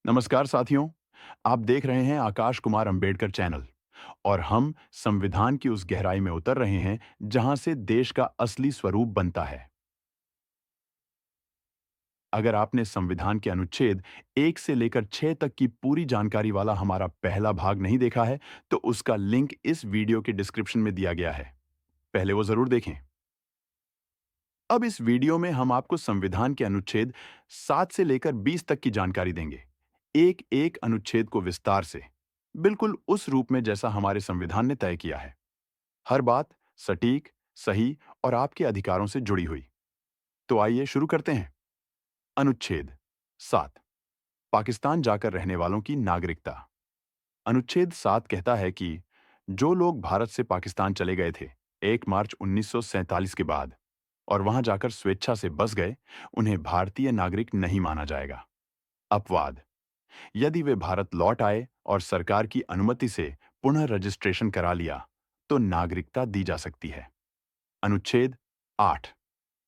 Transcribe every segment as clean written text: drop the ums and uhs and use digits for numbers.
नमस्कार साथियों। आप देख रहे हैं आकाश कुमार अंबेडकर चैनल और हम संविधान की उस गहराई में उतर रहे हैं जहां से देश का असली स्वरूप बनता है। अगर आपने संविधान के अनुच्छेद 1 से लेकर 6 तक की पूरी जानकारी वाला हमारा पहला भाग नहीं देखा है, तो उसका लिंक इस वीडियो के डिस्क्रिप्शन में दिया गया है। पहले वो जरूर देखें। अब इस वीडियो में हम आपको संविधान के अनुच्छेद 7 से लेकर 20 तक की जानकारी देंगे, एक एक अनुच्छेद को विस्तार से, बिल्कुल उस रूप में जैसा हमारे संविधान ने तय किया है। हर बात सटीक, सही और आपके अधिकारों से जुड़ी हुई। तो आइए शुरू करते हैं। अनुच्छेद 7, पाकिस्तान जाकर रहने वालों की नागरिकता। अनुच्छेद 7 कहता है कि जो लोग भारत से पाकिस्तान चले गए थे 1 मार्च 1947 के बाद और वहां जाकर स्वेच्छा से बस गए, उन्हें भारतीय नागरिक नहीं माना जाएगा। अपवाद: यदि वे भारत लौट आए और सरकार की अनुमति से पुनः रजिस्ट्रेशन करा लिया, तो नागरिकता दी जा सकती है। अनुच्छेद 8,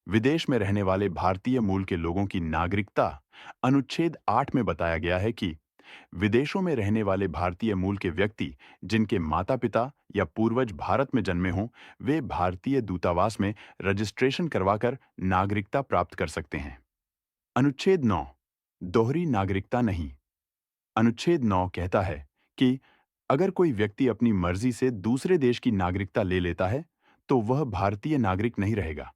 विदेश में रहने वाले भारतीय मूल के लोगों की नागरिकता। अनुच्छेद 8 में बताया गया है कि विदेशों में रहने वाले भारतीय मूल के व्यक्ति जिनके माता पिता या पूर्वज भारत में जन्मे हों, वे भारतीय दूतावास में रजिस्ट्रेशन करवाकर नागरिकता प्राप्त कर सकते हैं। अनुच्छेद 9, दोहरी नागरिकता नहीं। अनुच्छेद 9 कहता है कि अगर कोई व्यक्ति अपनी मर्जी से दूसरे देश की नागरिकता ले लेता है, तो वह भारतीय नागरिक नहीं रहेगा।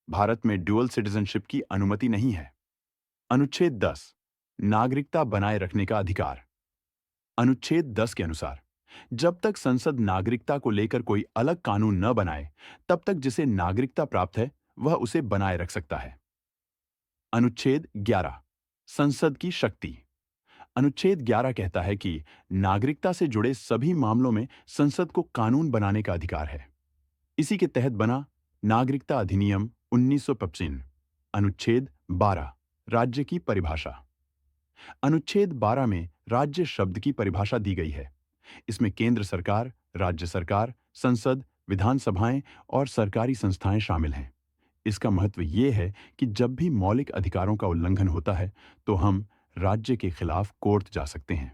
भारत में ड्यूअल सिटीजनशिप की अनुमति नहीं है। अनुच्छेद 10, नागरिकता बनाए रखने का अधिकार। अनुच्छेद 10 के अनुसार जब तक संसद नागरिकता को लेकर कोई अलग कानून न बनाए, तब तक जिसे नागरिकता प्राप्त है वह उसे बनाए रख सकता है। अनुच्छेद 11, संसद की शक्ति। अनुच्छेद 11 कहता है कि नागरिकता से जुड़े सभी मामलों में संसद को कानून बनाने का अधिकार है। इसी के तहत बना नागरिकता अधिनियम 1955। अनुच्छेद 12, राज्य की परिभाषा। अनुच्छेद 12 में राज्य शब्द की परिभाषा दी गई है। इसमें केंद्र सरकार, राज्य सरकार, संसद, विधानसभाएं और सरकारी संस्थाएं शामिल हैं। इसका महत्व ये है कि जब भी मौलिक अधिकारों का उल्लंघन होता है, तो हम राज्य के खिलाफ कोर्ट जा सकते हैं।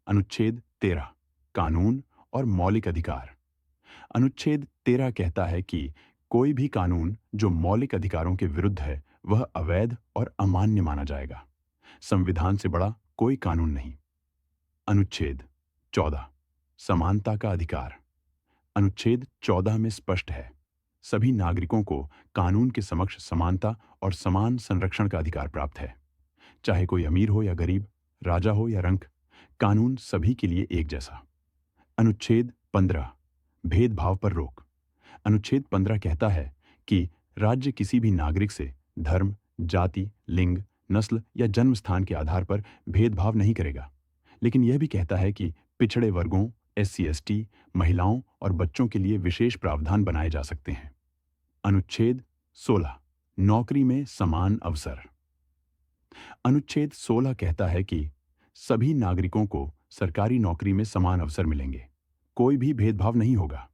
अनुच्छेद 13, कानून और मौलिक अधिकार। अनुच्छेद 13 कहता है कि कोई भी कानून जो मौलिक अधिकारों के विरुद्ध है, वह अवैध और अमान्य माना जाएगा। संविधान से बड़ा कोई कानून नहीं। अनुच्छेद 14, समानता का अधिकार। अनुच्छेद 14 में स्पष्ट है, सभी नागरिकों को कानून के समक्ष समानता और समान संरक्षण का अधिकार प्राप्त है। चाहे कोई अमीर हो या गरीब, राजा हो या रंक, कानून सभी के लिए एक जैसा। अनुच्छेद 15, भेदभाव पर रोक। अनुच्छेद 15 कहता है कि राज्य किसी भी नागरिक से धर्म, जाति, लिंग, नस्ल या जन्म स्थान के आधार पर भेदभाव नहीं करेगा। लेकिन यह भी कहता है कि पिछड़े वर्गों, SC/ST, महिलाओं और बच्चों के लिए विशेष प्रावधान बनाए जा सकते हैं। अनुच्छेद 16, नौकरी में समान अवसर। अनुच्छेद 16 कहता है कि सभी नागरिकों को सरकारी नौकरी में समान अवसर मिलेंगे, कोई भी भेदभाव नहीं होगा।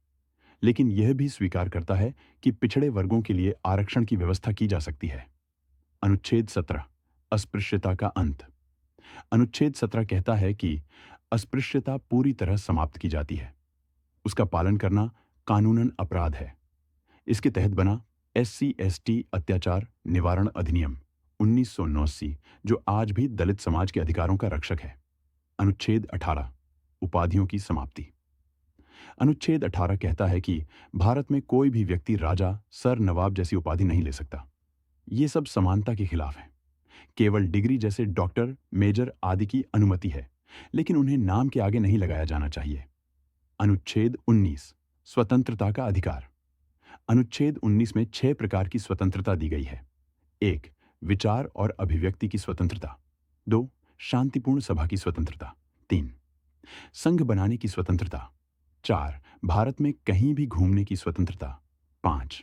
लेकिन यह भी स्वीकार करता है कि पिछड़े वर्गों के लिए आरक्षण की व्यवस्था की जा सकती है। अनुच्छेद 17, अस्पृश्यता का अंत। अनुच्छेद 17 कहता है कि अस्पृश्यता पूरी तरह समाप्त की जाती है। उसका पालन करना कानूनन अपराध है। इसके तहत बना SC/ST अत्याचार निवारण अधिनियम 1989, जो आज भी दलित समाज के अधिकारों का रक्षक है। अनुच्छेद 18, उपाधियों की समाप्ति। अनुच्छेद 18 कहता है कि भारत में कोई भी व्यक्ति राजा, सर, नवाब जैसी उपाधि नहीं ले सकता। ये सब समानता के खिलाफ है। केवल डिग्री जैसे डॉक्टर, मेजर आदि की अनुमति है, लेकिन उन्हें नाम के आगे नहीं लगाया जाना चाहिए। अनुच्छेद 19, स्वतंत्रता का अधिकार। अनुच्छेद 19 में 6 प्रकार की स्वतंत्रता दी गई है। 1, विचार और अभिव्यक्ति की स्वतंत्रता। 2, शांतिपूर्ण सभा की स्वतंत्रता। 3, संघ बनाने की स्वतंत्रता। 4, भारत में कहीं भी घूमने की स्वतंत्रता। 5,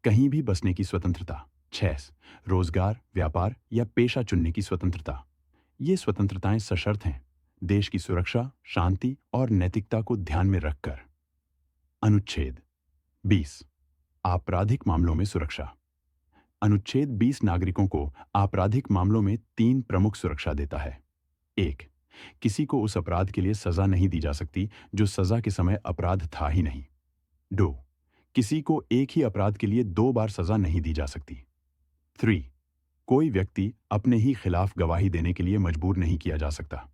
कहीं भी बसने की स्वतंत्रता। 6, रोजगार, व्यापार या पेशा चुनने की स्वतंत्रता। ये स्वतंत्रताएं सशर्त हैं, देश की सुरक्षा, शांति और नैतिकता को ध्यान में रखकर। अनुच्छेद 20, आपराधिक मामलों में सुरक्षा। अनुच्छेद 20 नागरिकों को आपराधिक मामलों में 3 प्रमुख सुरक्षा देता है। एक, किसी को उस अपराध के लिए सजा नहीं दी जा सकती जो सजा के समय अपराध था ही नहीं। दो, किसी को एक ही अपराध के लिए 2 बार सजा नहीं दी जा सकती। 3, कोई व्यक्ति अपने ही खिलाफ गवाही देने के लिए मजबूर नहीं किया जा सकता।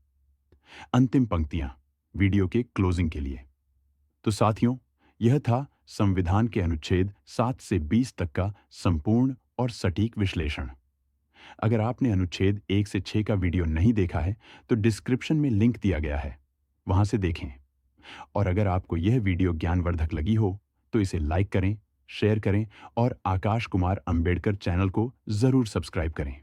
अंतिम पंक्तियां वीडियो के क्लोजिंग के लिए। तो साथियों, यह था संविधान के अनुच्छेद 7 से 20 तक का संपूर्ण और सटीक विश्लेषण। अगर आपने अनुच्छेद 1 से 6 का वीडियो नहीं देखा है, तो डिस्क्रिप्शन में लिंक दिया गया है, वहां से देखें। और अगर आपको यह वीडियो ज्ञानवर्धक लगी हो, तो इसे लाइक करें, शेयर करें और आकाश कुमार अंबेडकर चैनल को जरूर सब्सक्राइब करें।